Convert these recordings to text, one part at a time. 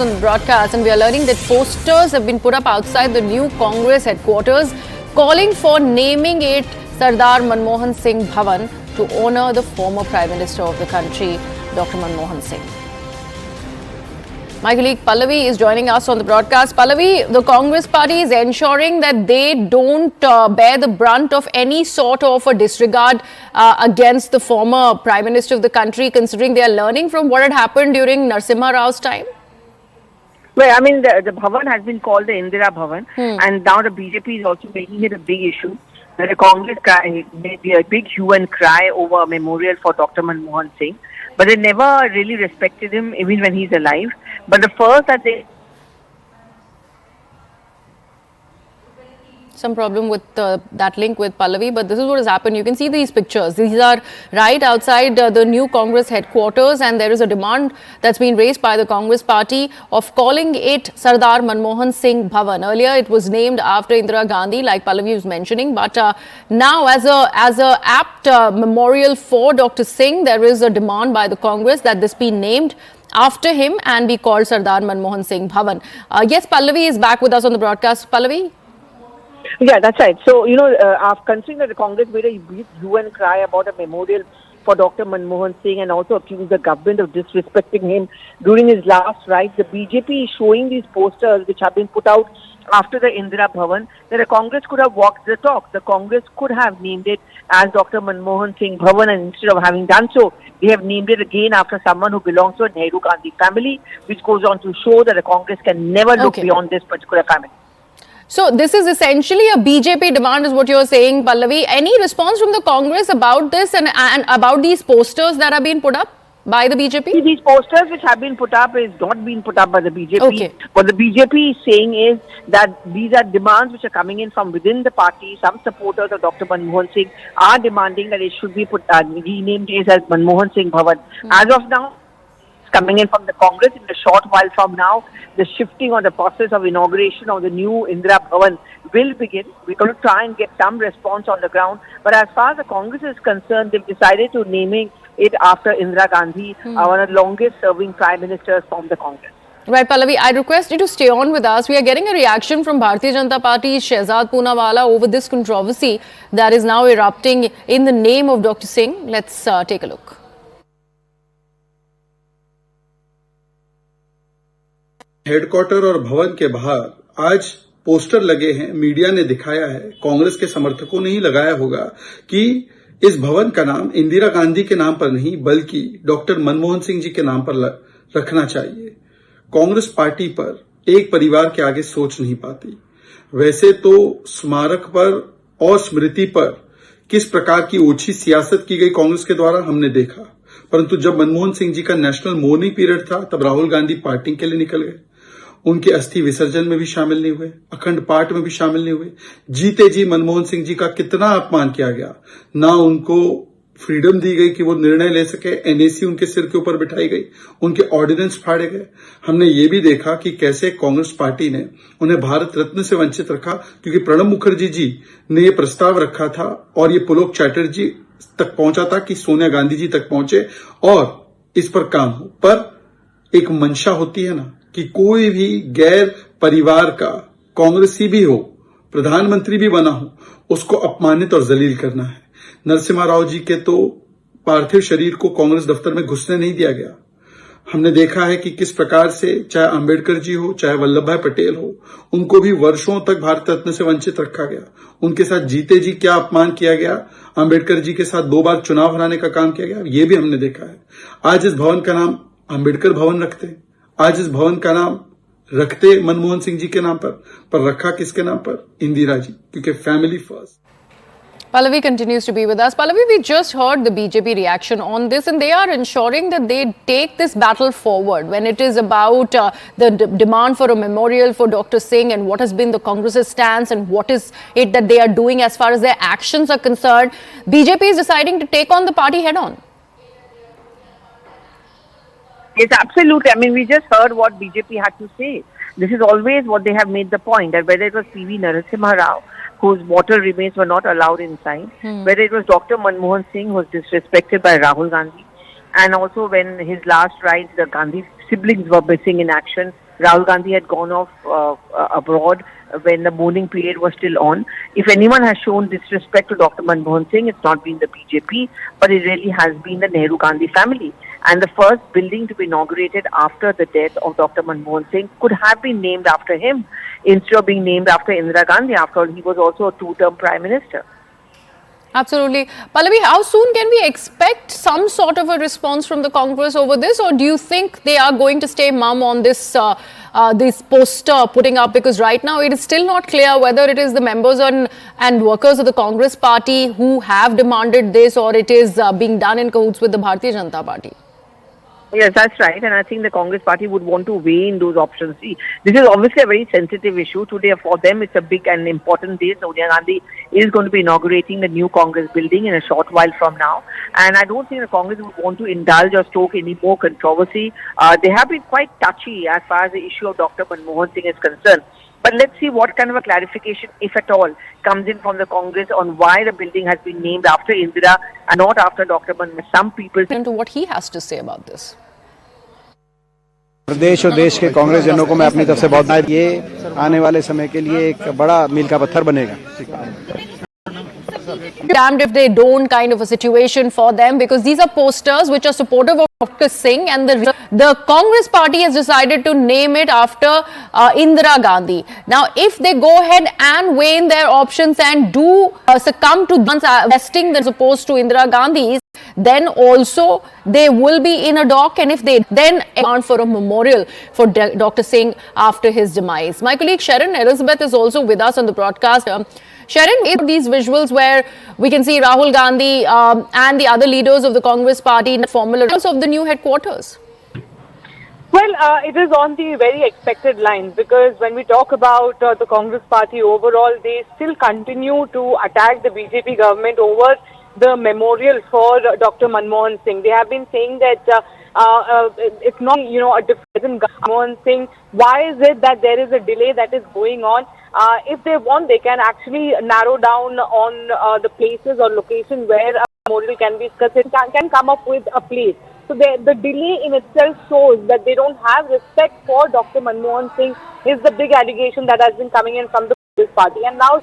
On the broadcast, and we are learning that posters have been put up outside the new Congress headquarters calling for naming it Sardar Manmohan Singh Bhavan to honor the former Prime Minister of the country, Dr. Manmohan Singh. My colleague Pallavi is joining us on the broadcast. Pallavi, the Congress party is ensuring that they don't bear the brunt of any sort of a disregard against the former Prime Minister of the country, considering they are learning from what had happened during Narasimha Rao's time. Well, I mean, the Bhavan has been called the Indira Bhavan, and now the BJP is also making it a big issue. That the Congress made a big hue and cry over a memorial for Dr. Manmohan Singh, but they never really respected him even when he's alive. But the first that they... Some problem with that link with Pallavi, but this is what has happened. You can see these pictures. These are right outside the new Congress headquarters, and there is a demand that's been raised by the Congress party of calling it Sardar Manmohan Singh Bhavan. Earlier, it was named after Indira Gandhi, like Pallavi was mentioning, but now as a apt memorial for Dr. Singh, there is a demand by the Congress that this be named after him and be called Sardar Manmohan Singh Bhavan. Yes, Pallavi is back with us on the broadcast. Pallavi? Yeah, that's right. So, considering that the Congress made a big hue and cry about a memorial for Dr. Manmohan Singh and also accused the government of disrespecting him during his last rites, the BJP is showing these posters which have been put out after the Indira Bhavan, that the Congress could have walked the talk. The Congress could have named it as Dr. Manmohan Singh Bhavan, and instead of having done so, they have named it again after someone who belongs to a Nehru Gandhi family, which goes on to show that the Congress can never look beyond this particular family. So this is essentially a BJP demand is what you're saying, Pallavi. Any response from the Congress about this and about these posters that are being put up by the BJP? See, these posters which have been put up is not being put up by the BJP. Okay. What the BJP is saying is that these are demands which are coming in from within the party. Some supporters of Dr. Manmohan Singh are demanding that it should be renamed as Manmohan Singh Bhavan. As of now, coming in from the Congress. In a short while from now, the shifting or the process of inauguration of the new Indira Bhavan will begin. We're going to try and get some response on the ground. But as far as the Congress is concerned, they've decided to naming it after Indira Gandhi, one of the longest serving Prime Ministers from the Congress. Right, Pallavi, I request you to stay on with us. We are getting a reaction from Bharatiya Janata Party's Shehzad Poonawala over this controversy that is now erupting in the name of Dr. Singh. Let's take a look. Headquarter और भवन के बाहर आज poster लगे हैं। Media ने दिखाया है, कांग्रेस के समर्थकों ने ही लगाया होगा कि इस भवन का नाम इंदिरा गांधी के नाम पर नहीं बल्कि डॉक्टर मनमोहन सिंह जी के नाम पर रखना चाहिए। कांग्रेस पार्टी पर एक परिवार के आगे सोच नहीं पाती। वैसे तो स्मारक पर और स्मृति पर किस प्रकार की ओछी सियासत की गई कांग्रेस के द्वारा हमने देखा, परंतु जब मनमोहन सिंह जी का नेशनल मॉर्निंग पीरियड था तब राहुल गांधी पार्टी के लिए निकल गए। उनके अस्थि विसर्जन में भी शामिल नहीं हुए, अखंड पाठ में भी शामिल नहीं हुए। जीते जी मनमोहन सिंह जी का कितना अपमान किया गया। ना उनको फ्रीडम दी गई कि वो निर्णय ले सके, एनएसी उनके सिर के ऊपर बिठाई गई, उनके ऑर्डिनेंस फाड़े गए। हमने ये भी देखा कि कैसे कांग्रेस पार्टी ने उन्हें भारत रत्न से वंचित रखा, क्योंकि प्रणब मुखर्जी जी ने ये प्रस्ताव रखा था और ये पुलोक चैटर्जी तक पहुंचा था कि सोनिया गांधी जी तक पहुंचे और इस पर काम हो। पर एक मंशा होती है ना कि कोई भी गैर परिवार का कांग्रेसी भी हो, प्रधानमंत्री भी बना हो, उसको अपमानित और जलील करना है। नरसिम्हा राव जी के तो पार्थिव शरीर को कांग्रेस दफ्तर में घुसने नहीं दिया गया। हमने देखा है कि किस प्रकार से चाहे अंबेडकर जी हो, चाहे वल्लभ भाई पटेल हो, उनको भी वर्षों तक भारत रत्न से वंचित रखा गया। उनके साथ जीते जी क्या अपमान किया गया। अंबेडकर जी के साथ 2 बार चुनाव हराने का काम किया गया, ये भी हमने देखा है। आज इस भवन का नाम अंबेडकर भवन रखते हैं, आज इस भवन का नाम रखते मनमोहन सिंह जी के नाम पर रखा किसके नाम पर? इंदिरा जी, क्योंकि family first. Pallavi continues to be with us. Pallavi, we just heard the BJP reaction on this, and they are ensuring that they take this battle forward when it is about the demand for a memorial for Dr. Singh and what has been the Congress's stance and what is it that they are doing as far as their actions are concerned. BJP is deciding to take on the party head on. Yes, absolutely. I mean, we just heard what BJP had to say. This is always what they have made the point, that whether it was P.V. Narasimha Rao, whose mortal remains were not allowed inside, whether it was Dr. Manmohan Singh, who was disrespected by Rahul Gandhi, and also when his last rites, the Gandhi siblings were missing in action. Rahul Gandhi had gone off abroad when the mourning period was still on. If anyone has shown disrespect to Dr. Manmohan Singh, it's not been the BJP, but it really has been the Nehru Gandhi family. And the first building to be inaugurated after the death of Dr. Manmohan Singh could have been named after him instead of being named after Indira Gandhi. After all, he was also a two-term Prime Minister. Absolutely. Pallavi, how soon can we expect some sort of a response from the Congress over this, or do you think they are going to stay mum on this this poster putting up? Because right now it is still not clear whether it is the members and workers of the Congress party who have demanded this, or it is being done in cahoots with the Bharatiya Janata Party. Yes, that's right. And I think the Congress party would want to weigh in those options. See, this is obviously a very sensitive issue. Today, for them, it's a big and important day. Sonia Gandhi is going to be inaugurating the new Congress building in a short while from now. And I don't think the Congress would want to indulge or stoke any more controversy. They have been quite touchy as far as the issue of Dr. Manmohan Singh is concerned. But let's see what kind of a clarification, if at all, comes in from the Congress on why the building has been named after Indira and not after Dr. Manmohan. Some people... Into what he has to say about this. प्रदेश और देश के कांग्रेस जनों को मैं अपनी तरफ से बहुत ये आने वाले समय के लिए एक बड़ा मील का पत्थर बनेगा. Damned if they don't kind of a situation for them, because these are posters which are supportive of Dr. Singh, and the Congress party has decided to name it after Indira Gandhi. Now, if they go ahead and weigh in their options and do succumb to vesting as opposed to Indira Gandhi's, then also they will be in a dock, and if they then demand for a memorial for Dr. Singh after his demise. My colleague Sharon Elizabeth is also with us on the broadcast. Sharon, these visuals where we can see Rahul Gandhi and the other leaders of the Congress party in the formal address of the new headquarters. Well, it is on the very expected lines, because when we talk about the Congress party overall, they still continue to attack the BJP government over the memorial for Dr. Manmohan Singh. They have been saying that it's not, a different Manmohan Singh. Why is it that there is a delay that is going on? If they want, they can actually narrow down on the places or location where a memorial can be discussed. It can come up with a place. So the delay in itself shows that they don't have respect for Dr. Manmohan Singh, is the big allegation that has been coming in from the Congress party. And now,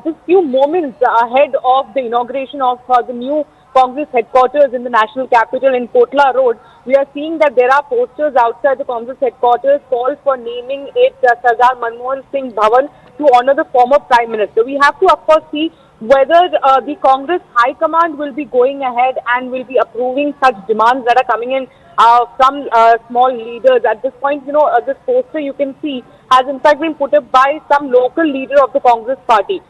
just few moments ahead of the inauguration of the new Congress headquarters in the national capital in Kotla Road, we are seeing that there are posters outside the Congress headquarters called for naming it Sardar Manmohan Singh Bhavan to honor the former Prime Minister. We have to, of course, see whether the Congress High Command will be going ahead and will be approving such demands that are coming in from small leaders. At this point, this poster you can see has in fact been put up by some local leader of the Congress party.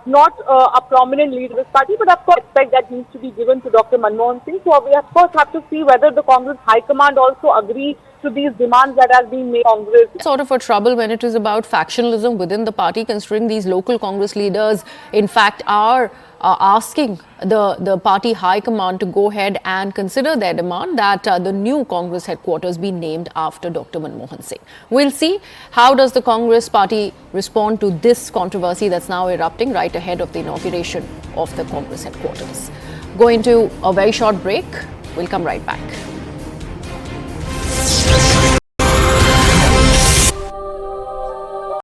Not a prominent leader of this party, but of course respect that needs to be given to Dr. Manmohan Singh. So we of course have to see whether the Congress High Command also agree to these demands that are being made by Congress. Sort of a trouble when it is about factionalism within the party, considering these local Congress leaders in fact are asking the party high command to go ahead and consider their demand that the new Congress headquarters be named after Dr. Manmohan Singh. We'll see how does the Congress party respond to this controversy that's now erupting right ahead of the inauguration of the Congress headquarters. Going to a very short break. We'll come right back.